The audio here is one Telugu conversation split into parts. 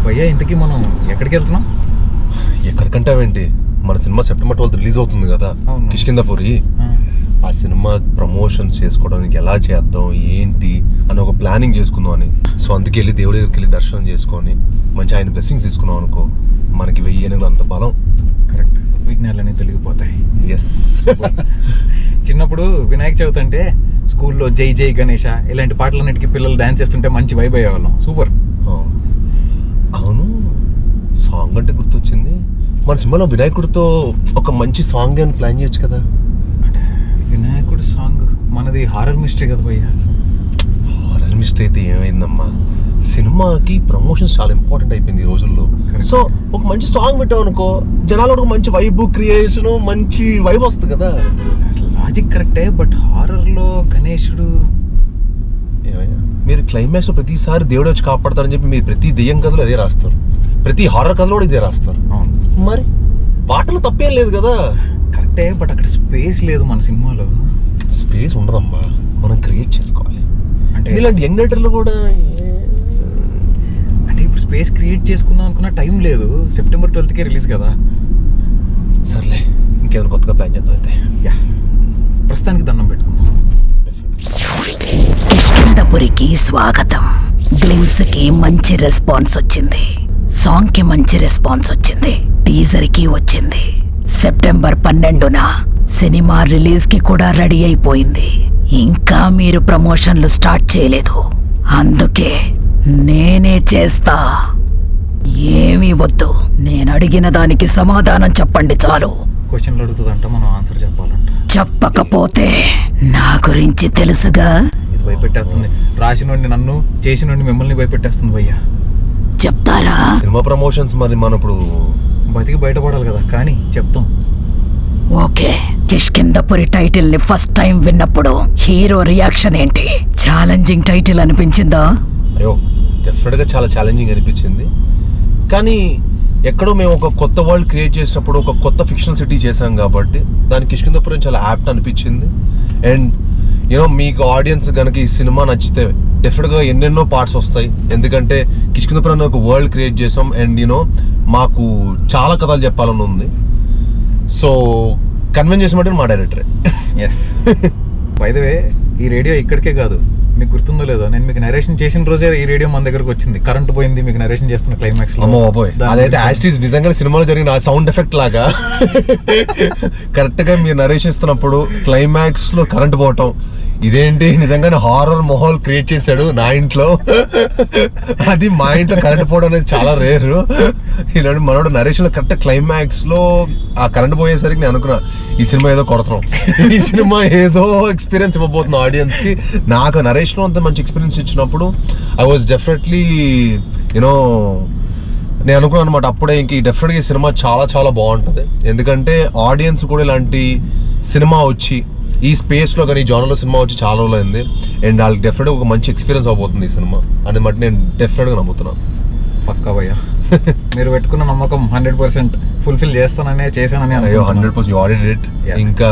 భయ్యా ఇంతకీ మనం ఎక్కడికి వెళ్తున్నాం? ఎక్కడికంటావేంటి, మన సినిమా సెప్టెంబర్ 12 రిలీజ్ అవుతుంది కదా, కిష్కింధపురి. ఆ సినిమా ప్రమోషన్స్ చేసుకోవడానికి ఎలా చేద్దాం ఏంటి అని ఒక ప్లానింగ్ చేసుకుందాం అని. సో అందుకే వెళ్ళి దేవుడి దగ్గరికి వెళ్ళి దర్శనం చేసుకొని మంచి ఆయన బ్లెస్సింగ్స్ తీసుకున్నాం అనుకో, మనకి 1000 ఏనుగులు అంత బలం. కరెక్ట్, విఘ్నాలన్నీ తొలగిపోతాయి. ఎస్. చిన్నప్పుడు వినాయక చవితి అంటే స్కూల్లో జై జై గణేష ఇలాంటి పాటలన్నిటికీ పిల్లలు డాన్స్ చేస్తుంటే మంచి వైబ్ అయ్యేవాళ్ళం. సూపర్. అవును, సాంగ్ అంటే గుర్తొచ్చింది, మన సినిమాలో వినాయకుడితో ఒక మంచి సాంగ్ అని ప్లాన్ చేయొచ్చు కదా. వినాయకుడు సాంగ్ మనది హారర్ మిస్టరీ కదా భయ్యా. హారర్ మిస్టరీ అయితే ఏమైందమ్మా, సినిమాకి ప్రమోషన్స్ చాలా ఇంపార్టెంట్ అయిపోయింది ఈ రోజుల్లో. సో ఒక మంచి సాంగ్ పెట్టావు అనుకో, జనాలు ఒక మంచి వైబ్ క్రియేషన్, మంచి వైబ్ వస్తుంది కదా. లాజిక్ కరెక్టే, బట్ హారర్లో గణేశుడు ఏమయ్యా, మీరు క్లైమాక్స్ లో ప్రతిసారి దేవుడు వచ్చి కాపాడతారని చెప్పి మీరు ప్రతి దెయ్యం కథలో అదే రాస్తారు, ప్రతి హారర్ కథలో కూడా ఇదే రాస్తారు. అవును, మరి పాటలు తప్పేం లేదు కదా. కరెక్టే, బట్ అక్కడ స్పేస్ లేదు మన సినిమాలో. స్పేస్ ఉండదమ్మా, మనం క్రియేట్ చేసుకోవాలి. అంటే ఇలాంటి యంగ్ రైటర్లు కూడా అంటే ఇప్పుడు స్పేస్ క్రియేట్ చేసుకుందాం అనుకున్న టైం లేదు. సెప్టెంబర్ 12కే రిలీజ్ కదా. సర్లే, ఇంకేదైనా కొత్తగా ప్లాన్ చేద్దాం అయితే. యా, ప్రస్తుతానికి దండం పెట్టుకుందాం. కిష్కింధపురికి స్వాగతం. గ్లిమ్స్ కి మంచి రెస్పాన్స్ వచ్చింది, సాంగ్ కి మంచి రెస్పాన్స్ వచ్చింది, టీజర్ కి వచ్చింది. సెప్టెంబర్ 12న సినిమా రిలీజ్ కి కూడా రెడీ అయిపోయింది. ఇంకా మీరు ప్రమోషన్లు స్టార్ట్ చేయలేదు, అందుకే నేనే చేస్తా. ఏమీ వద్దు, నేను అడిగిన దానికి సమాధానం చెప్పండి చాలు. క్వశ్చన్లు అడుగుతుందంట, మనం ఆన్సర్ చెప్పాలంట. చెప్పకపోతే నా గురించి తెలుసుగా. ఇది భయపెట్టేస్తుంది, రాసినోడిని నన్ను, చేసినోడిని మిమ్మల్ని భయపెట్టేస్తుంది భయ్యా. చెప్తారా? సినిమా ప్రమోషన్స్ మరి మనం ఇప్పుడు బతికి బయటపడాలి కదా, కానీ చెప్తాం. ఓకే, కిష్కింధపురి టైటిల్ ని ఫస్ట్ టైం విన్నప్పుడు హీరో రియాక్షన్ ఏంటి? ఛాలెంజింగ్ టైటిల్ అనిపించిందా? అయ్యో, డెఫినెట్ గా చాలా ఛాలెంజింగ్ అనిపించింది. కానీ ఎక్కడో మేము ఒక కొత్త వరల్డ్ క్రియేట్ చేసినప్పుడు ఒక కొత్త ఫిక్షనల్ సిటీ చేసాం కాబట్టి దానికి కిష్కింధపురం చాలా యాప్ట్ అనిపించింది. అండ్ యూనో మీకు ఆడియన్స్ కనుక ఈ సినిమా నచ్చితే డెఫినెట్గా ఎన్నెన్నో పార్ట్స్ వస్తాయి. ఎందుకంటే కిష్కింధపురం ఒక వరల్డ్ క్రియేట్ చేసాం అండ్ యూనో మాకు చాలా కథలు చెప్పాలని ఉంది. సో కన్విన్స్ చేసినట్టు మా డైరెక్టరే. ఎస్. బై ద వే, ఈ రేడియో ఇక్కడికే కాదు, మీకు గుర్తుందో లేదో, నేను మీకు నరేషన్ చేసిన రోజే ఈ రేడియో మన దగ్గరకు వచ్చింది. కరెంట్ పోయింది మీకు నరేషన్ చేస్తున్న క్లైమాక్స్ లో. అమ్మో బాబోయ్, అదైతే యాస్టీస్ నిజంగా సినిమాలో జరిగిన సౌండ్ ఎఫెక్ట్ లాగా కరెక్ట్ గా మీరు నరేషన్ ఇస్తున్నప్పుడు క్లైమాక్స్ లో కరెంట్ పోవటం, ఇదేంటి నిజంగానే హారర్ మొహాల్ క్రియేట్ చేశాడు నా ఇంట్లో. అది మా ఇంట్లో కరెంట్ పోవడం అనేది చాలా రేర్. ఇలాంటి మనోడు నరేషన్ లో కరెక్ట్ క్లైమాక్స్ లో ఆ కరెంట్ పోయేసరికి నేను అనుకున్నా ఈ సినిమా ఏదో కొడతాం, ఈ సినిమా ఏదో ఎక్స్పీరియన్స్ ఇవ్వబోతుంది ఆడియన్స్ కి. నాకు నరేషన్ లో అంత మంచి ఎక్స్పీరియన్స్ ఇచ్చినప్పుడు ఐ వాజ్ డెఫినెట్లీ యూనో నేను అనుకున్నాను అనమాట అప్పుడే, ఇంక డెఫినెట్గా ఈ సినిమా చాలా చాలా బాగుంటుంది. ఎందుకంటే ఆడియన్స్ కూడా ఇలాంటి సినిమా వచ్చి ఈ స్పేస్లో కానీ ఈ జానర్లో సినిమా వచ్చి చాలా రోజులు అయింది. అండ్ వాళ్ళకి డెఫినెట్గా ఒక మంచి ఎక్స్పీరియన్స్ అవబోతుంది ఈ సినిమా అని బట్టి నేను డెఫినెట్గా నమ్ముతున్నాను. పక్కా భయ్యా, మీరు పెట్టుకున్న నమ్మకం 100% ఫుల్ఫిల్ చేశానని. అయ్యో 100% యు ఆల్రెడీ డిడ్. ఇంకా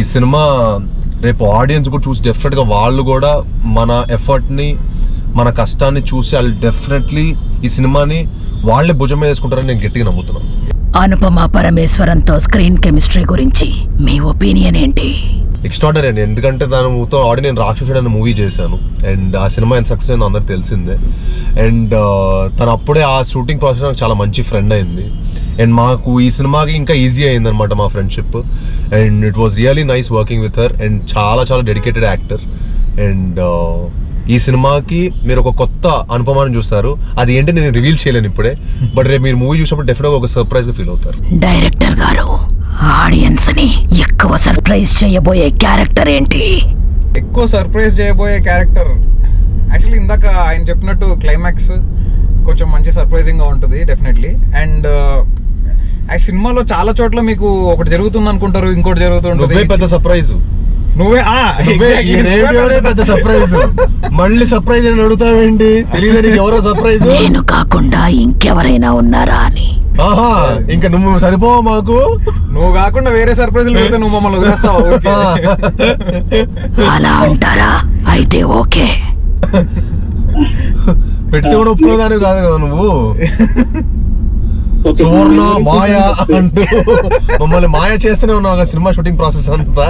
ఈ సినిమా రేపు ఆడియన్స్ కూడా చూసి డెఫినెట్గా వాళ్ళు కూడా మన ఎఫర్ట్ని మన కష్టాన్ని చూసి వాళ్ళు డెఫినెట్లీ ఈ సినిమాని వాళ్ళే భుజం మీద వేసుకుంటారని నేను గట్టిగా నమ్ముతున్నాను. అనుపమ పరమేశ్వరంతో స్క్రీన్ కెమిస్ట్రీ గురించి మీ ఒపీనియన్ ఏంటి? ఎక్స్ట్రాడనరీ అండి. ఎందుకంటే దానితో ఆల్రెడీ నేను రాక్షసుడు అనే మూవీ చేశాను అండ్ ఆ సినిమా ఎంత సక్సెస్ అయిందో అందరికి తెలిసిందే. అండ్ తను అప్పుడే ఆ షూటింగ్ ప్రాసెస్ నాకు చాలా మంచి ఫ్రెండ్ అయింది. అండ్ మాకు ఈ సినిమాకి ఇంకా ఈజీ అయింది అనమాట మా friendship. And it was really nice working with her. And చాలా చాలా డెడికేటెడ్ యాక్టర్. అండ్ ఈ సినిమాకి మీరు ఒక కొత్త అనుపమాన్ని చూస్తారు, అది ఏంటి నేను రివీల్ చేయలేను ఇప్పుడే, బట్ రేపు మీరు మూవీ చూసినప్పుడు డెఫినెట్గా ఒక సర్ప్రైజ్ గా ఫీల్ అవుతారు. డైరెక్టర్ గారు, ఆడియన్స్ ని ఎక్కువ సర్ప్రైజ్ చేయబోయే క్యారెక్టర్ ఏంటి? ఎక్కువ సర్ప్రైజ్ చేయబోయే క్యారెక్టర్ యాక్చువల్లీ ఇందాక ఆయన చెప్పినట్టు క్లైమాక్స్ కొంచెం మంచి సర్ప్రైజింగ్ గా ఉంటుంది డెఫినెట్లీ. అండ్ ఆ సినిమాలో చాలా చోట్ల మీకు ఒకటి జరుగుతుంది అనుకుంటారు, ఇంకోటి జరుగుతుంటుంది. పెద్ద సర్ప్రైజ్ నువ్వే పెద్ద సర్ప్రైజ్. మళ్ళీ సర్ప్రైజ్ అని అడుగుతావేంటి? తెలియదు నీకు ఎవరో సర్ప్రైజ్. నేను కాకుండా ఇంకెవరైనా ఉన్నారా అని. ఆహా, ఇంకా నువ్వు సరిపోవా మాకు? నువ్వు కాకుండా వేరే సర్ప్రైజ్ పెడితే నువ్వు మమ్మల్ని వదిలేస్తావు. అలా అంటారా? అయితే ఓకే. పెడితే కూడా ఒప్పుకోదాని కాదు కదా నువ్వు. సువర్ణ మాయ అంటూ మమ్మల్ని మాయ చేస్తూనే ఉన్నావు సినిమా షూటింగ్ ప్రాసెస్ అంతా.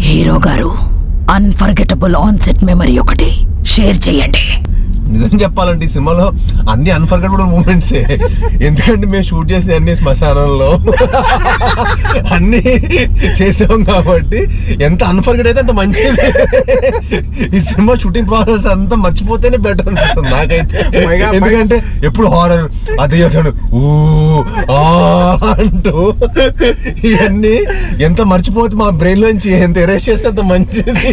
హీరో గారు, అన్ఫర్గెటబుల్ ఆన్ సెట్ మెమరీ ఒకటి షేర్ చేయండి. నిజం చెప్పాలంటే ఈ సినిమాలో అన్ని అన్ఫర్గెటబుల్ మూమెంట్సే. ఎందుకంటే మేము షూట్ చేసిన అన్ని శ్మశానంలో అన్ని చేసాం కాబట్టి ఎంత అన్ఫర్గెట్ అయితే అంత మంచిది. ఈ సినిమా షూటింగ్ ప్రాసెస్ అంతా మర్చిపోతేనే బెటర్ అనిపిస్తుంది నాకైతే. ఎందుకంటే ఎప్పుడు హారర్ అదే చేస్తాడు అంటూ ఇవన్నీ ఎంత మర్చిపోతే మా బ్రెయిన్ నుంచి ఎంత ఎరేస్ చేస్తే అంత మంచిది.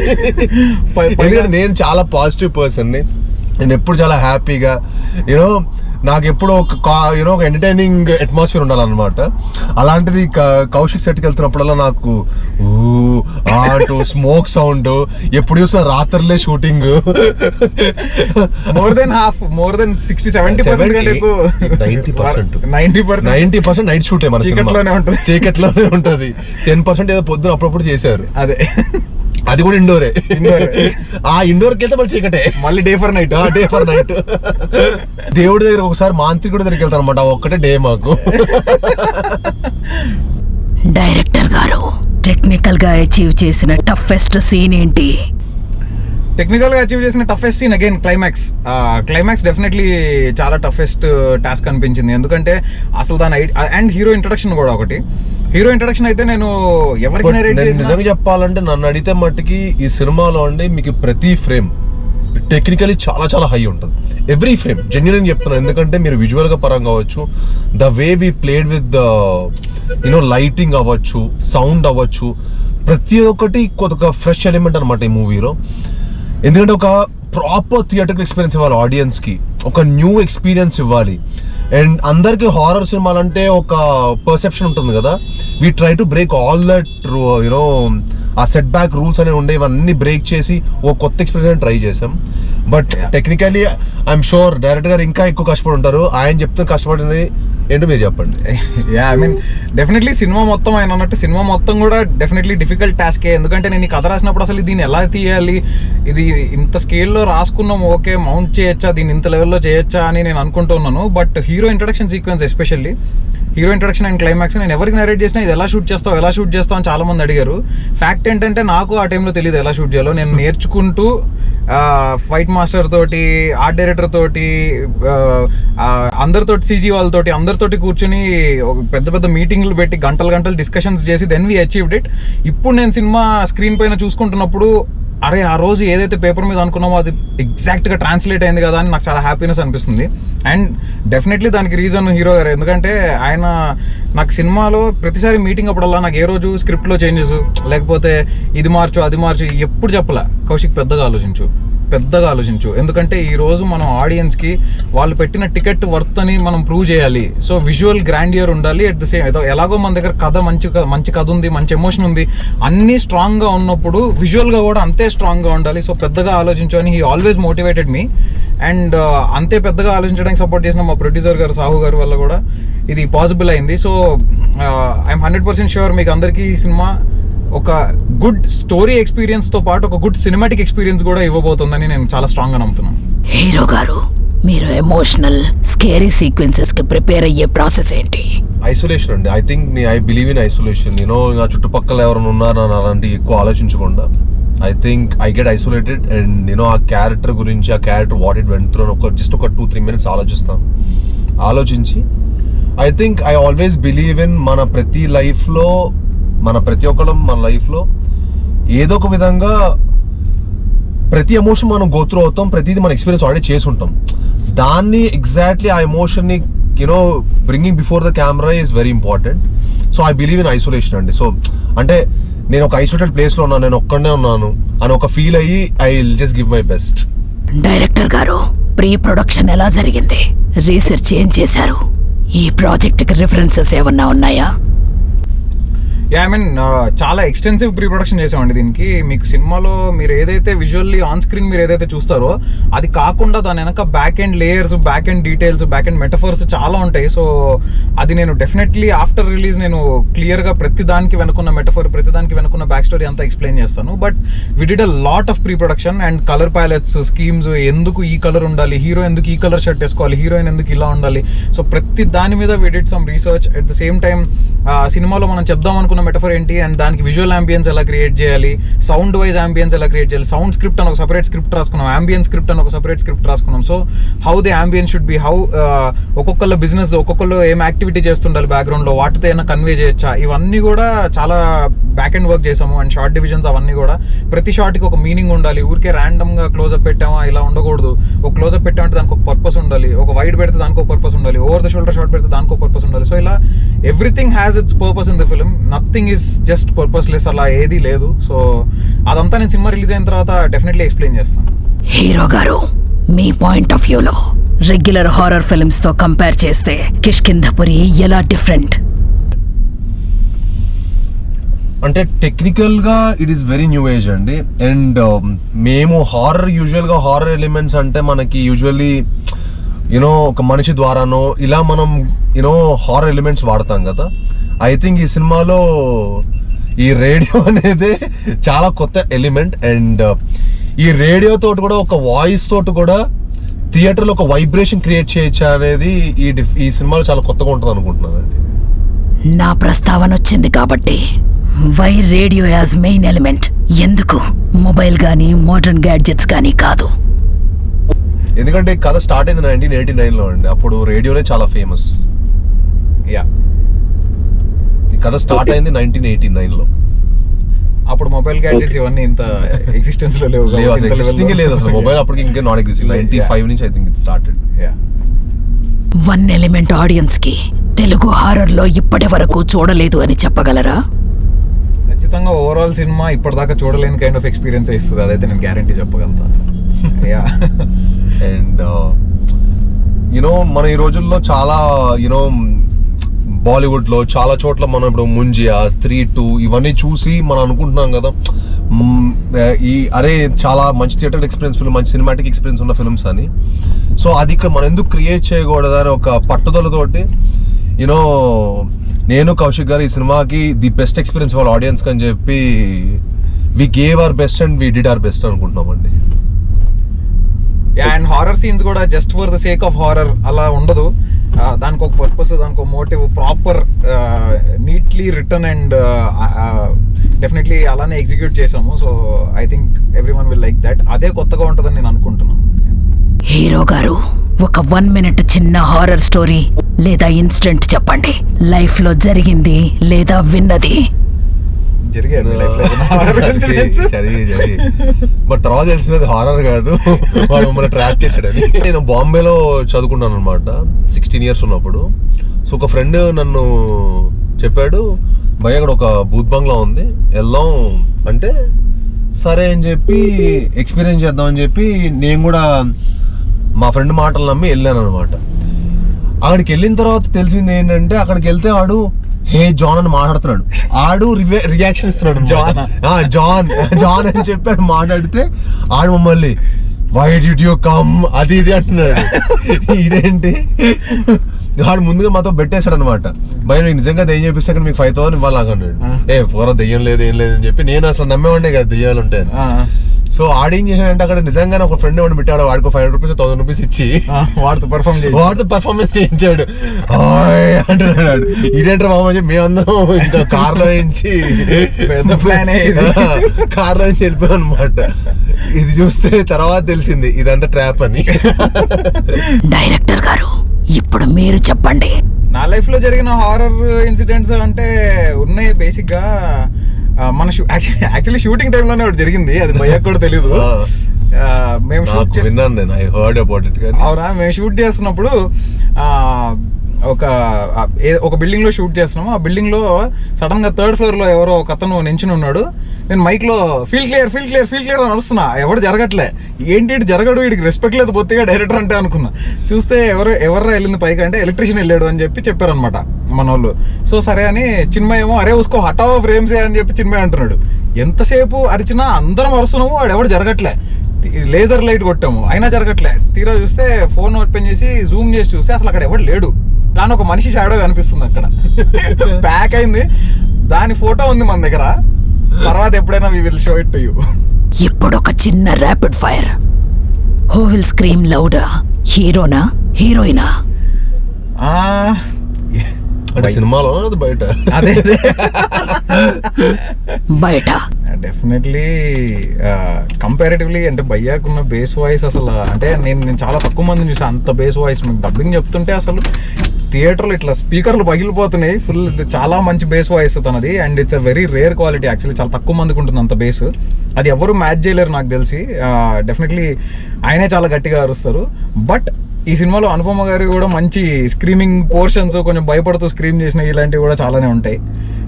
ఎందుకంటే నేను చాలా పాజిటివ్ పర్సన్ని. నేను ఎప్పుడు చాలా హ్యాపీగా యూనో నాకు ఎప్పుడు ఒక ఎంటర్టైనింగ్ అట్మాస్ఫియర్ ఉండాలన్నమాట. అలాంటిది కౌశిక్ సెట్కి వెళ్తున్నప్పుడల్లా నాకు అంటూ స్మోక్ సౌండ్, ఎప్పుడు చూసిన రాత్రులే షూటింగ్. మోర్ దెన్ 60-70% నైట్ షూటే మన చీకట్లోనే ఉంటది. 10% ఏదో పొద్దున అప్పుడప్పుడు చేశారు. అదే అది కూడా ఇండోరే. ఆ ఇండోర్కి వెళ్తే మళ్ళీ చీకటే, మళ్ళీ డే ఫర్ నైట్. దేవుడి దగ్గర ఒకసారి మాంత్రికుడి దగ్గరికి వెళ్తాను అనమాట. ఒక్కటే డే మాకు. డైరెక్టర్ గారు, టెక్నికల్ గా అచీవ్ చేసిన టఫెస్ట్ సీన్ ఏంటి? టెక్నికల్ గా అచీవ్ చేసిన toughest scene again climax definitely చాలా టఫెస్ట్ టాస్క్ అనిపించింది. ఎందుకంటే అసలు దాని అండ్ హీరో ఇంట్రడక్షన్ కూడా ఒకటి. హీరో ఇంట్రడక్షన్ అయితే నేను ఎవరికి నిజంగా చెప్పాలంటే నన్ను అడిగితే మట్టుకి ఈ సినిమాలో అండి మీకు ప్రతి ఫ్రేమ్ టెక్నికలీ చాలా చాలా హై ఉంటుంది. ఎవ్రీ ఫ్రేమ్ జెన్యున్ చెప్తున్నాను. ఎందుకంటే మీరు విజువల్ గా పరంగా అవ్వచ్చు, the way we played with lighting అవ్వచ్చు, సౌండ్ అవ్వచ్చు, ప్రతి ఒక్కటి కొద్దిగా ఫ్రెష్ ఎలిమెంట్ అనమాట ఈ మూవీలో. ఎందుకంటే ఒక ప్రాపర్ థియేటర్కల్ ఎక్స్పీరియన్స్ ఇవ్వాలి ఆడియన్స్కి, ఒక న్యూ ఎక్స్పీరియన్స్ ఇవ్వాలి. అండ్ అందరికి హారర్ సినిమాలు అంటే ఒక పర్సెప్షన్ ఉంటుంది కదా. We try to break all that ఆ సెట్ బ్యాక్ రూల్స్ అనేవి ఉండే, ఇవన్నీ బ్రేక్ చేసి ఒక కొత్త ఎక్స్పీరియన్స్ ట్రై చేసాం. But technically I'm sure director గారు ఇంకా ఎక్కువ కష్టపడి ఉంటారు. ఆయన చెప్తే కష్టపడింది ఏంటో మీరు చెప్పండి. ఐ మీన్ డెఫినెట్లీ సినిమా మొత్తం ఆయన అన్నట్టు సినిమా మొత్తం కూడా డెఫినెట్లీ డిఫికల్ట్ టాస్కే. ఎందుకంటే నేను ఈ కథ రాసినప్పుడు అసలు దీన్ని ఎలా తీయాలి, ఇది ఇంత స్కేల్లో రాసుకున్నాం, ఓకే మౌంట్ చేయొచ్చా, దీన్ని ఇంత లెవెల్లో చేయొచ్చా అని నేను అనుకుంటూ ఉన్నాను. But hero introduction sequence, especially hero introduction and climax, నేను ఎవరికి నరేట్ చేసినా ఇది ఎలా షూట్ చేస్తావు అని చాలా మంది అడిగారు. ఫ్యాక్ట్ ఏంటంటే నాకు ఆ టైంలో తెలియదు ఎలా షూట్ చేయాలో. నేను నేర్చుకుంటూ ఫైట్ మాస్టర్ తోటి, ఆర్ట్ డైరెక్టర్ తోటి, అందరితోటి, సీజీ వాళ్ళతోటి, అందరితోటి కూర్చొని పెద్ద పెద్ద మీటింగ్లు పెట్టి గంటలు డిస్కషన్స్ చేసి దెన్ వి అచీవ్డ్ ఇట్. ఇప్పుడు నేను సినిమా స్క్రీన్ పైన చూసుకుంటున్నప్పుడు అరే ఆ రోజు ఏదైతే పేపర్ మీద అనుకున్నామో అది ఎగ్జాక్ట్గా ట్రాన్స్లేట్ అయింది కదా అని నాకు చాలా హ్యాపీనెస్ అనిపిస్తుంది. అండ్ డెఫినెట్లీ దానికి రీజన్ హీరో గారు. ఎందుకంటే ఆయన నాకు సినిమాలో ప్రతిసారి మీటింగ్ అప్పుడల్లా నాకు ఏ రోజు స్క్రిప్ట్లో చేంజెస్ లేకపోతే ఇది మార్చు అది మార్చు ఎప్పుడు చెప్పలా, కౌశిక్ పెద్దగా ఆలోచించు. ఎందుకంటే ఈ రోజు మనం ఆడియన్స్కి వాళ్ళు పెట్టిన టికెట్ వర్త్ అని మనం ప్రూవ్ చేయాలి. సో విజువల్ గ్రాండియర్ ఉండాలి. అట్ ద సేమ్ ఎలాగో మన దగ్గర కథ మంచి కథ ఉంది, మంచి ఎమోషన్ ఉంది, అన్నీ స్ట్రాంగ్గా ఉన్నప్పుడు విజువల్గా కూడా అంతే స్ట్రాంగ్గా ఉండాలి. సో పెద్దగా ఆలోచించు అని he always motivated me. And అంతే పెద్దగా ఆలోచించడానికి సపోర్ట్ చేసిన మా ప్రొడ్యూసర్ గారు సాహు గారు వల్ల కూడా ఇది పాసిబుల్ అయింది. సో ఐఎమ్ 100% షూర్ మీకు అందరికీ ఈ సినిమా ఒక గుడ్ స్టోరీ ఎక్స్పీరియన్స్ తో పాటు ఒక గుడ్ సినిమాటిక్ ఎక్స్పీరియన్స్ కూడా ఇవ్వబోతుందని నేను చాలా స్ట్రాంగ్ గా నమ్ముతున్నాను. హీరో గారు, మీరు ఎమోషనల్ స్కేరీ సీక్వెన్సెస్ కి ప్రిపేర్ అయ్యే ప్రాసెస్ ఏంటి? ఐసోలేషన్ అండి. I believe in isolation. నా చుట్టుపక్కల ఎవరైనా ఉన్నారా అలాంటి ఎక్కువ ఆలోచించకుండా I think I get isolated and ఆ క్యారెక్టర్ గురించి, ఆ character what it went through just ఒక 2-3 minutes ఆలోచించి I think I always believe in మన ప్రతి ఒక్కళ్ళం మన లైఫ్లో ఏదో ఒక విధంగా ప్రతి ఎమోషన్ మనం గోత్రూ అవుతాం, ప్రతిదీ మన ఎక్స్పీరియన్స్ ఆల్రెడీ చేసి ఉంటాం. దాన్ని ఎగ్జాక్ట్లీ ఆ ఎమోషన్ని bringing before the camera is very important. So I believe in isolation అండి. సో అంటే నేను ఒక ఐసోలేటెడ్ ప్లేస్లో ఉన్నాను, నేను ఒక్కడనే ఉన్నాను అని ఒక ఫీల్ అయ్యి I will just give my best. Director గారు, ప్రీ ప్రొడక్షన్ ఎలా జరిగింది? రీసెర్చ్ ఏం చేశారు? ఈ ప్రాజెక్ట్కి రిఫరెన్సెస్ ఏమన్నా ఉన్నాయా? ఐ మీన్ చాలా ఎక్స్టెన్సివ్ ప్రీ ప్రొడక్షన్ చేసామండి దీనికి. మీకు సినిమాలో మీరు ఏదైతే విజువల్లీ ఆన్ స్క్రీన్ మీరు ఏదైతే చూస్తారో అది కాకుండా దాని వెనక back end layers, back end details, back end metaphors చాలా ఉంటాయి. సో అది నేను డెఫినెట్లీ ఆఫ్టర్ రిలీజ్ నేను క్లియర్గా ప్రతి దానికి వెనుకున్న మెటఫర్, ప్రతి దానికి వెనుకున్న బ్యాక్ స్టోరీ అంతా ఎక్స్ప్లెయిన్ చేస్తాను. But we did a lot of pre production and colour palettes, schemes, ఎందుకు ఈ కలర్ ఉండాలి, హీరో ఎందుకు ఈ కలర్ షర్ట్ వేసుకోవాలి, హీరోయిన్ ఎందుకు ఇలా ఉండాలి. సో ప్రతి దాని మీద we did some research. At the same time సినిమాలో మనం చెప్దాం అనుకున్న మెటఫర్ ఏంటి అండ్ దానికి విజువల్ అంబియన్స్ ఎలా క్రియేట్ చేయాలి, సౌండ్ వైజ్ అంబియన్స్ ఎలా క్రియేట్ చేయాలి, సౌండ్ స్క్రిప్ట్ అని ఒక సపరేట్ స్క్రిప్ట్ రాసుకున్నాం, అంబియన్స్ స్క్రిప్ట్ అని ఒక సపరేట్ స్క్రిప్ట్ రాసుకున్నాం. So how the ambience should be, how ఒక్కొక్కళ్ళ బిజినెస్, ఒక్కొక్కళ్ళు ఏం యాక్టివిటీ చేస్తుండాలి బ్యాక్గ్రౌండ్లో, వాటితో ఏమైనా కన్వే చేయొచ్చా, ఇవన్నీ కూడా చాలా బ్యాక్ అండ్ వర్క్ చేసాము. అండ్ షార్ట్ డివిజన్స్ అవన్నీ కూడా ప్రతి షార్ట్కి ఒక మీనింగ్ ఉండాలి. ఊరికే ర్యాండమ్గా క్లోజ్అప్ పెట్టామా ఇలా ఉండకూడదు. ఒక క్లోజ్అప్ పెట్టామంటే దానికి ఒక పర్పస్ ఉండాలి, ఒక వైడ్ పెడితే దానికి ఒక పర్పస్ ఉండాలి, ఓవర్ ద షోల్డర్ షార్ట్ పెడితే దానికి ఒక పర్పస్ ఉండాలి. సో ఇలా everything has its purpose in the film, nothing is just purposeless, అలా ఏది లేదు. సో అదంతా నేను సినిమా రిలీజ్ అయిన తర్వాత డెఫినెట్లీ ఎక్స్ప్లెయిన్ చేస్తాను. హీరో గారు, మీ పాయింట్ ఆఫ్ వ్యూలో రెగ్యులర్ హారర్ ఫిల్మ్స్ తో కంపేర్ చేస్తే కిష్కింధపురి ఎలా డిఫరెంట్? అంటే టెక్నికల్ గా it is very new age అండి. అండ్ మేము యూజువల్ గా హారర్ ఎలిమెంట్స్ అంటే మనకి యూజువల్లీ యూనో ఒక మనిషి ద్వారానో ఇలా మనం యూనో హారర్ ఎలిమెంట్స్ వాడతాం కదా. ఐ థింక్ ఈ సినిమాలో ఈ రేడియో అనేది చాలా కొత్త ఎలిమెంట్. అండ్ ఈ రేడియో తోటి కూడా ఒక వాయిస్ తోటి కూడా థియేటర్లో ఒక వైబ్రేషన్ క్రియేట్ చేయొచ్చా అనేది ఈ సినిమాలో చాలా కొత్తగా ఉంటుంది అనుకుంటున్నానండి. నా ప్రస్తావన వచ్చింది కాబట్టి why radio as main element, ఎందుకు మొబైల్ గానీ మోడర్న్ గ్యాడ్జెట్స్ గానీ కాదు? ఎందుకంటే కథ స్టార్ట్ అయింది 1989లో అండి. అప్పుడు రేడియోనే చాలా ఫేమస్. యా, ఈ కథ స్టార్ట్ అయింది 1989లో. అప్పుడు మొబైల్ గ్యాడ్జెట్స్ ఇవన్నీ ఇంత ఎగ్జిస్టెన్స్ లో లేవు, ఎగ్జిస్టింగ్ లేదు అసలు. మొబైల్ అప్పటికి ఇంకా నాట్ ఎగ్జిస్టింగ్. 95 నుంచి I think it started. One element audience కి తెలుగు హారర్ లో ఇప్పటి వరకు చూడలేదు అని చెప్పగలరా? ఖచ్చితంగా ఓవరాల్ సినిమా ఇప్పటిదాకా చూడలేని కైండ్ ఆఫ్ ఎక్స్పీరియన్స్ ఇస్తుంది, అదైతే నేను గ్యారంటీ చెప్పగలుగుతా. అండ్ యునో మన ఈ రోజుల్లో చాలా యునో బాలీవుడ్ లో చాలా చోట్ల మనం ఇప్పుడు ముంజియా, స్త్రీ 2 ఇవన్నీ చూసి మనం అనుకుంటున్నాం కదా అరే చాలా మంచి థియేటర్ ఎక్స్పీరియన్స్ ఫిల్మ్, మంచి సినిమాటిక్ ఎక్స్పీరియన్స్ ఉన్న ఫిల్మ్స్ అని. సో అది ఇక్కడ మనం ఎందుకు క్రియేట్ చేయకూడదు అని ఒక పట్టుదలతోటి యూనో నేను కౌశిక్ గారు ఈ సినిమాకి ది బెస్ట్ ఎక్స్పీరియన్స్ వాళ్ళ ఆడియన్స్ అని చెప్పి we gave our best and we did our best అనుకుంటున్నామండి. అండ్ హారర్ సీన్స్ కూడా just for the sake of horror అలా ఉండదు. దానికి ఒక పర్పస్, దానికి ఒక motive, proper neatly written and definitely అలానే ఎగ్జిక్యూట్ చేసాము. So I think everyone will like that. అదే కొత్తగా ఉంటుందని నేను అనుకుంటున్నాను. హీరో గారు, ఒక 1 minute చిన్న హారర్ స్టోరీ లేదా ఇన్సిడెంట్ చెప్పండి, లైఫ్ లో జరిగింది లేదా విన్నది. బట్ తర్వాత తెలిసినది హారర్ కాదు, వాడు మమ్మల్ని ట్రాప్ చేశాడని. నేను బాంబేలో చదువుకున్నాను అనమాట 16 years ఉన్నప్పుడు. సో ఒక ఫ్రెండ్ నన్ను చెప్పాడు, భయ్ అక్కడ ఒక బూత్ బంగ్లా ఉంది వెళ్దాం అంటే, సరే అని చెప్పి ఎక్స్పీరియన్స్ చేద్దాం అని చెప్పి నేను కూడా మా ఫ్రెండ్ మాటలు నమ్మి వెళ్ళాను అనమాట. అక్కడికి వెళ్ళిన తర్వాత తెలిసింది ఏంటంటే, అక్కడికి వెళ్తే ఆడు హే జాన్ అని మాట్లాడుతున్నాడు. ఆడు రియాక్షన్ ఇస్తున్నాడు, జాన్ అని చెప్పి మాట్లాడితే ఆడు మమ్మల్ని వై డిడ్ యూ కమ్ అది ఇది అంటున్నాడు. ఇదేంటి వాడు ముందుగా మాతో పెట్టేశాడు అనమాట. భయ నీకు నిజంగా దెయ్యం చెప్పిస్తే అక్కడ మీకు 5,000 ఇవ్వాలి అన్నాడు. పోరా దెయ్యం లేదు ఏం లేదు అని చెప్పి నేను అసలు నమ్మేవాడినే కదా దెయ్యాలు ఉంటాయని. సో ఆడేం చేశాడంటే అక్కడ నిజంగానే ఒక ఫ్రెండ్ వాడు పెట్టాడు, వాడికి 500 రూపీస్ 1000 రూపీస్ ఇచ్చి వాడితో పర్ఫార్మెన్స్ చేయించాడు అంటున్నాడు. ఇదేంటారు మామ చెప్పి మేమందరం ఇంకా కార్లో నుంచి పెద్ద ప్లాన్ కార్లో నుంచి వెళ్ళిపోయాం అనమాట. ఇది చూస్తే తర్వాత తెలిసింది ఇదంతా ట్రాప్ అని. డైరెక్టర్ గారు, ఇప్పుడు మీరు చెప్పండి. నా లైఫ్ లో జరిగిన హారర్ ఇన్సిడెంట్స్ అంటే ఉన్నాయి. బేసిక్ గా మన యాక్చువల్లీ షూటింగ్ టైంలోనే ఒకటి జరిగింది, అది భయ్యకు కూడా తెలీదు. మేము అవునా, మేము షూట్ చేస్తున్నప్పుడు ఒక బిల్డింగ్ లో షూట్ చేస్తున్నాము. ఆ బిల్డింగ్ లో సడన్ గా 3rd floor లో ఎవరో ఒక అతను నించుని ఉన్నాడు. నేను మైక్ లో ఫీల్ క్లియర్ అని అరుస్తున్నా, ఎవరు జరగట్లే, ఏంటి జరగడు, వీడికి రెస్పెక్ట్ లేదు బొత్తిగా డైరెక్టర్ అంటే అనుకున్నా. చూస్తే ఎవర్రా వెళ్ళింది పైకి అంటే ఎలక్ట్రీషియన్ వెళ్ళాడు అని చెప్పారనమాట మన వాళ్ళు. సో సరే అని చిన్మయ్ ఏమో అరే ఉసుకో హటావో ఫ్రేమ్స్ అని చెప్పి చిన్మయ్ అంటున్నాడు. ఎంతసేపు అరిచినా అందరం అరుస్తున్నాము, వాడు ఎవరు జరగట్లే. లేజర్ లైట్ కొట్టాము అయినా జరగట్లే. తీరా చూస్తే ఫోన్ ఓపెన్ చేసి జూమ్ చేసి చూస్తే అసలు అక్కడ ఎవరు లేడు, కానీ ఒక మనిషి షాడో కనిపిస్తుంది అక్కడ. ప్యాక్ అయింది, దాని ఫోటో ఉంది మన దగ్గర. తర్వాత ఎప్పుడైనా we will show it to you. ఇప్పుడు ఒక చిన్న rapid fire. Who will scream louder, హీరోనా హీరోయినా? అంటే సినిమాలో బయట అదే బయట డెఫినెట్లీ కంపారిటివ్లీ అంటే భయ్యాకున్న బేస్ వాయిస్ అసలు అంటే నేను చాలా తక్కువ మందిని చూసాను అంత బేస్ వాయిస్. మీకు డబ్బింగ్ చెప్తుంటే అసలు థియేటర్లో ఇట్లా స్పీకర్లు పగిలిపోతున్నాయి. ఫుల్ చాలా మంచి బేస్ వాయిస్ తనది. And it's a very rare quality actually. చాలా తక్కువ మందికి ఉంటుంది అంత బేస్. అది ఎవరు మ్యాచ్ చేయలేరు నాకు తెలిసి. డెఫినెట్లీ ఆయనే చాలా గట్టిగా అరుస్తారు. బట్ ఈ సినిమాలో అనుపమ గారి కూడా మంచి స్క్రీమింగ్ పోర్షన్స్, కొంచెం భయపడుతూ స్క్రీమ్ చేసిన ఇలాంటివి కూడా చాలానే ఉంటాయి.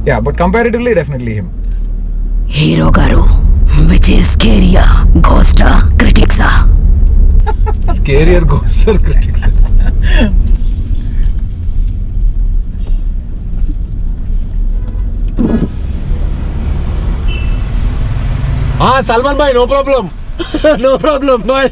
Yeah but comparatively definitely him. Hero గారు విచ్ ఈస్ స్కేరియా, గోస్టా, క్రిటిక్సా? Scarier ghoster critics. సల్మాన్ భాయ్ నో ప్రాబ్లం, నో ప్రాబ్లం బాయ్.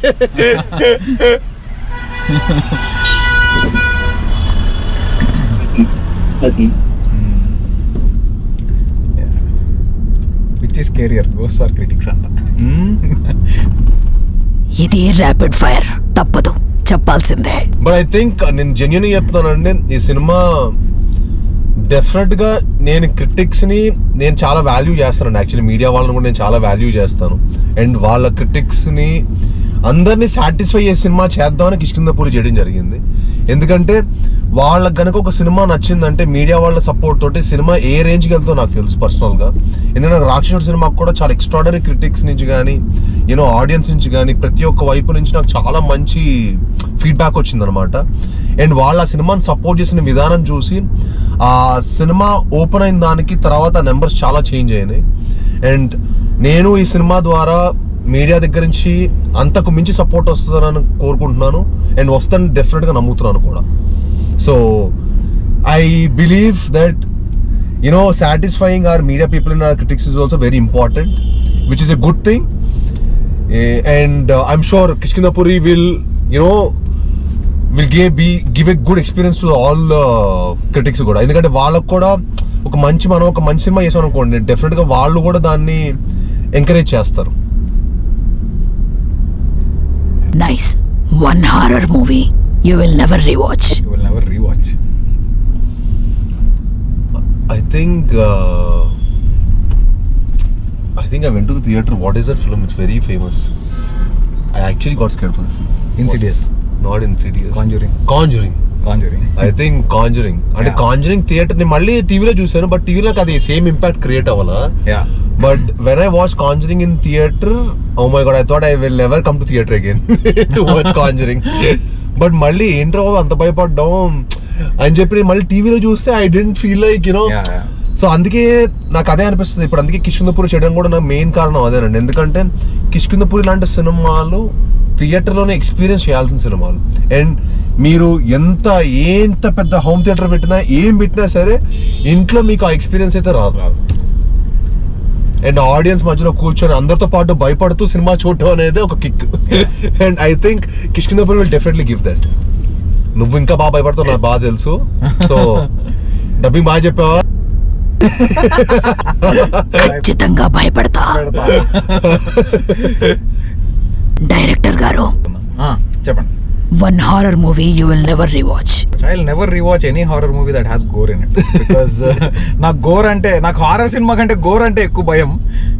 Which is career ghost or critics అంట. ఇది ర్యాపిడ్ ఫైర్, తప్పదు చెప్పాల్సిందే. బట్ ఐ థింక్ నేను జెన్యున్ చెప్తున్నానండి, ఈ సినిమా డెఫినెట్ గా నేను క్రిటిక్స్ ని నేను చాలా వాల్యూ చేస్తానండి. యాక్చువల్లీ మీడియా వాళ్ళని కూడా నేను చాలా వాల్యూ చేస్తాను. అండ్ వాళ్ళ క్రిటిక్స్ ని అందరినీ సాటిస్ఫై చేసే సినిమా చేద్దామని కిష్కింధపురి చేయడం జరిగింది. ఎందుకంటే వాళ్ళకి కనుక ఒక సినిమా నచ్చిందంటే మీడియా వాళ్ళ సపోర్ట్ తోటి సినిమా ఏ రేంజ్కి వెళ్తుందో నాకు తెలుసు పర్సనల్గా. ఎందుకంటే నాకు రాక్షసుడు సినిమాకు కూడా చాలా ఎక్స్ట్రాడనరీ క్రిటిక్స్ నుంచి కానీ ఆడియన్స్ నుంచి కానీ ప్రతి ఒక్క వైపు నుంచి నాకు చాలా మంచి ఫీడ్బ్యాక్ వచ్చిందనమాట. అండ్ వాళ్ళు ఆ సినిమాని సపోర్ట్ చేసిన విధానం చూసి ఆ సినిమా ఓపెన్ అయిన దానికి తర్వాత నెంబర్స్ చాలా చేంజ్ అయినాయి. అండ్ నేను ఈ సినిమా ద్వారా మీడియా దగ్గర నుంచి అంతకు మించి సపోర్ట్ వస్తుందని కోరుకుంటున్నాను. అండ్ వస్తుందని డెఫినెట్గా నమ్ముతున్నాను కూడా. So I believe that satisfying our media people and our critics is also very important, which is a good thing. And I'm sure Kishkinthapuri will give a good experience to all critics కూడా. ఎందుకంటే వాళ్ళకు కూడా మనం ఒక మంచి సినిమా చేసాం అనుకోండి, డెఫినెట్గా వాళ్ళు కూడా దాన్ని ఎంకరేజ్ చేస్తారు. Nice. One horror movie you will never rewatch. You will never rewatch. I think I went to the theater. What is that film? It's very famous. I actually got scared for the film. Insidious. Not Insidious. Conjuring. I think Conjuring. అంటే Conjuring థియేటర్ నేను మళ్ళీ టీవీలో చూసాను, బట్ టీవీలో అది సేమ్ ఇంపాక్ట్ క్రియేట్ అవ్వాలా. But when I watch Conjuring in theater, oh my god, I thought I will never come to theater again to watch Conjuring. But మళ్ళీ ఏంట్రా అంత భయపడ్డాం అని చెప్పి మళ్ళీ టీవీలో చూస్తే I didn't feel like so అందుకే నాకు అదే అనిపిస్తుంది ఇప్పుడు. అందుకే కిష్కింధపురి చేయడం కూడా నాకు మెయిన్ కారణం అదేనండి. ఎందుకంటే కిష్కింధపురి లాంటి సినిమాలు థియేటర్లోనే ఎక్స్పీరియన్స్ చేయాల్సిన సినిమాలు. అండ్ మీరు ఎంత పెద్ద హోమ్ థియేటర్ పెట్టినా ఏం పెట్టినా సరే ఇంట్లో మీకు ఆ ఎక్స్పీరియన్స్ అయితే రాదు. అండ్ ఆడియన్స్ మధ్యలో కూర్చొని అందరితో పాటు భయపడుతూ సినిమా చూడటం అనేది ఒక kick. And I think Kishkindhapuri will definitely give that. నువ్వు ఇంకా బాగా భయపడతావు నాకు బాగా తెలుసు. సో డబ్బింగ్ బాగా చెప్పావా? ఖచ్చితంగా భయపడతా. డైరెక్టర్ గారు చెప్పండి. One horror movie you will never rewatch. I will never rewatch any horror movie that has gore in it. Because నాకు గోర్ అంటే, నాకు హారర్ సినిమా కంటే గోర్ అంటే ఎక్కువ భయం.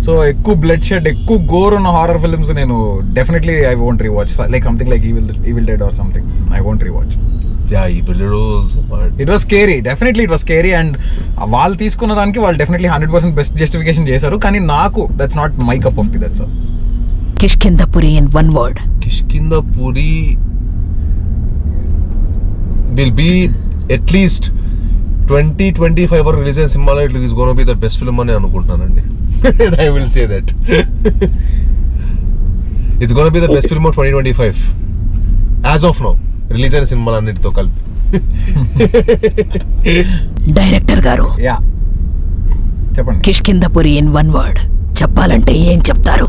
సో ఎక్కువ బ్లడ్ షెడ్, ఎక్కువ గోర్ ఉన్న హారర్ ఫిల్మ్స్ నేను definitely I won't rewatch. Like something like evil dead or something, I won't rewatch. It was scary, definitely it was scary. And వాళ్ళు తీసుకున్న దానికి వాళ్ళు డెఫినెట్లీ 100% బెస్ట్ జస్టిఫికేషన్ చేశారు. కానీ నాకు that's not my cup of tea. That's all. Kishkinthapuri in one word. Kishkinthapuri will be at least 20-25 release అయిన సినిమాలో it is gonna be the best film అని అనుకుంటున్నానండి. I will say that. It's gonna be the best film of 2025 as of now. Release అయిన సినిమాలు అన్నిటితో కలిపి. డైరెక్టర్ గారు, యా చెప్పండి. కిష్కింధపురి ఇన్ వన్ వర్డ్ చెప్పాలంటే ఏం చెప్తారు?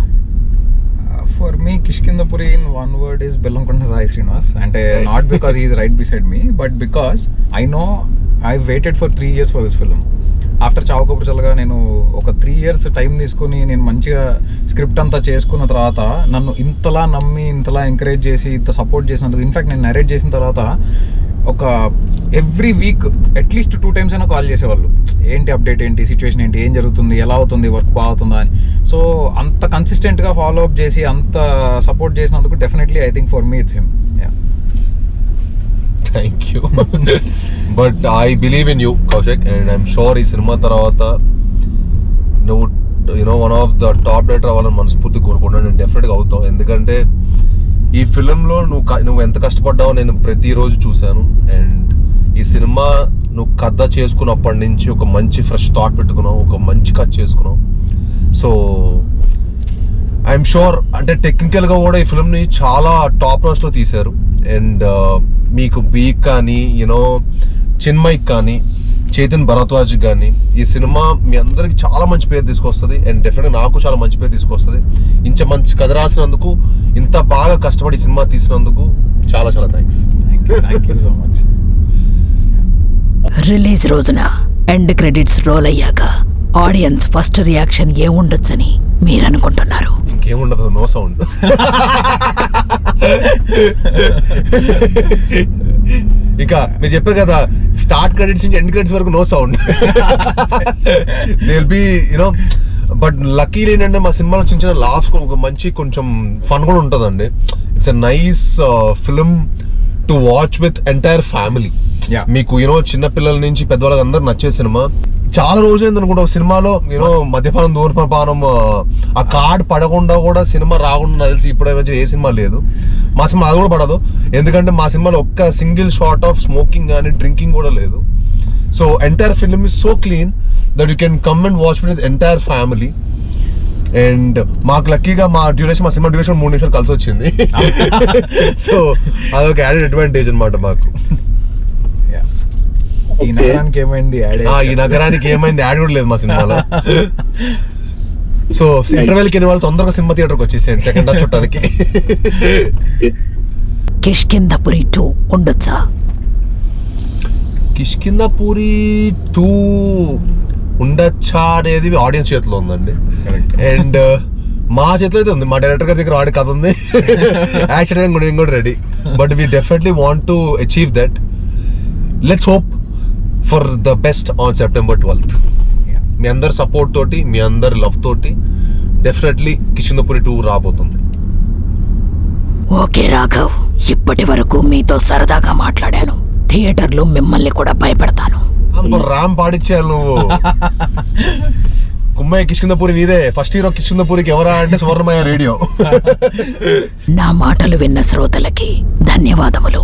For me Kishkindhapuri in one word is Bellamkonda Sai Srinivas. అంటే not because he is right beside me, but because I know I waited for 3 years for this film. After Chavu Kaburu చల్లగా నేను ఒక 3 years టైం తీసుకుని నేను మంచిగా స్క్రిప్ట్ అంతా చేసుకున్న తర్వాత నన్ను ఇంతలా నమ్మి, ఇంతలా ఎంకరేజ్ చేసి, ఇంత సపోర్ట్ చేసినందుకు, ఇన్ఫాక్ట్ నేను నరేట్ చేసిన తర్వాత ఒక ఎవ్రీ వీక్ అట్లీస్ట్ 2 times అయినా కాల్ చేసేవాళ్ళు. ఏంటి అప్డేట్, ఏంటి సిచ్యువేషన్, ఏంటి, ఏం జరుగుతుంది, ఎలా అవుతుంది, వర్క్ బాగుతుందా అని. సో అంత కన్సిస్టెంట్గా ఫాలో అప్ చేసి అంత సపోర్ట్ చేసినందుకు definitely I think for me it's him. Thank you. But I believe in you Kaushik, and I'm sure ఈ సినిమా తర్వాత నువ్వు one of the top director అవ్వాలని మనస్ఫూర్తి కోరుకుంటాను. నేను డెఫినెట్గా అవుతావు. ఎందుకంటే ఈ ఫిలింలో నువ్వు ఎంత కష్టపడ్డావో నేను ప్రతిరోజు చూశాను. అండ్ ఈ సినిమా నువ్వు కథ చేసుకున్నప్పటి నుంచి ఒక మంచి ఫ్రెష్ థాట్ పెట్టుకున్నావు, ఒక మంచి కథ చేసుకున్నావు. సో ఐఎమ్ షూర్, అంటే టెక్నికల్గా కూడా ఈ ఫిల్మ్ని చాలా టాప్ నాచ్లో తీశారు. అండ్ మీకు బీక్ కానీ చిన్మయ్కి కానీ చైతన్ భరద్వాజ్ కానీ ఈ సినిమా మీ అందరికి చాలా మంచి పేరు తీసుకొస్తుంది. అండ్ డెఫినెట్గా నాకు చాలా మంచి పేరు తీసుకొస్తుంది. ఇంత మంచి కథ రాసినందుకు, ఇంత బాగా కష్టపడి ఈ సినిమా తీసినందుకు చాలా చాలా thanks. Thank you so much. Release రోజున ఎండ్ క్రెడిట్స్ రోల్ అయ్యాక ఆడియన్స్ ఫస్ట్ రియాక్షన్ ఏముండొచ్చని మీరు అనుకుంటున్నారు? ఇంకేముండదు, నో సౌండ్. ఇంకా మీరు చెప్పారు కదా, స్టార్ట్ క్రెడిట్స్ నుంచి ఎండ్ క్రెడిట్స్ వరకు no sound. They will be but lucky ఏంటంటే మా సినిమాలో చిన్న చిన్న లాఫ్స్, ఒక మంచి కొంచెం ఫన్ కూడా ఉంటుందండి. It's a nice film to watch with entire family. మీకు చిన్న పిల్లల నుంచి పెద్దవాళ్ళకి అందరు నచ్చే సినిమా. చాలా రోజైంది అనుకుంటా ఒక సినిమాలో మద్యపానం, ధూమపానం, ఆ కార్డ్ పడకుండా కూడా సినిమా రాకుండా తెలిసి ఇప్పుడు ఏ సినిమా లేదు. మా సినిమా అది కూడా పడదు, ఎందుకంటే మా సినిమాలో ఒక్క సింగిల్ షాట్ ఆఫ్ స్మోకింగ్ కానీ డ్రింకింగ్ కూడా లేదు. So entire film is so clean that you can come and watch with entire family. And మాకు లక్కీగా మా సినిమా డ్యూరేషన్ 3 నిమిషాలు కలిసి వచ్చింది. సో అదొక యాడెడ్ అడ్వాంటేజ్ అనమాట మాకు. ఈ నగరానికి ఏమైంది యాడ్ కూడా లేదు మా సినిమాలో. సో ఇంటర్వెల్కి వెళ్ళిన వాళ్ళు తొందరగా సినిమా థియేటర్కి వచ్చేసేయండి సెకండ్ హాఫ్ చూడటానికి. కిష్కింధపురి 2 ఉండొచ్చా? కిష్కింధపురి 2 ఉండొచ్చా అనేది ఆడియన్స్ చేతిలో ఉందండి. అండ్ మా చేతిలో అయితే ఉంది. మా డైరెక్టర్ గారి దగ్గర ఆడే కథ ఉంది, యాక్షన్ కూడా ready. But we definitely want to achieve that. Let's hope for the best on September 12th. మీ అందరి సపోర్ట్ తోటి, మీ అందరి లవ్ తోటి డెఫినెట్లీ కిష్కింధపురి 2 రాబోతుంది. ఓకే రాఘవ్, ఇప్పటి వరకు మీతో సరదాగా మాట్లాడాను. థియేటర్లో మిమ్మల్ని కూడా భయపెడతాను. రామ్ పాడిచ్చాను నువ్వు. కుమ్మయ్య కిష్కింధపురి నీదే. ఫస్ట్ హీరో కిష్కింధపురికి ఎవరా అంటే సువర్ణమయ్య రేడియో. నా మాటలు విన్న శ్రోతలకి ధన్యవాదములు.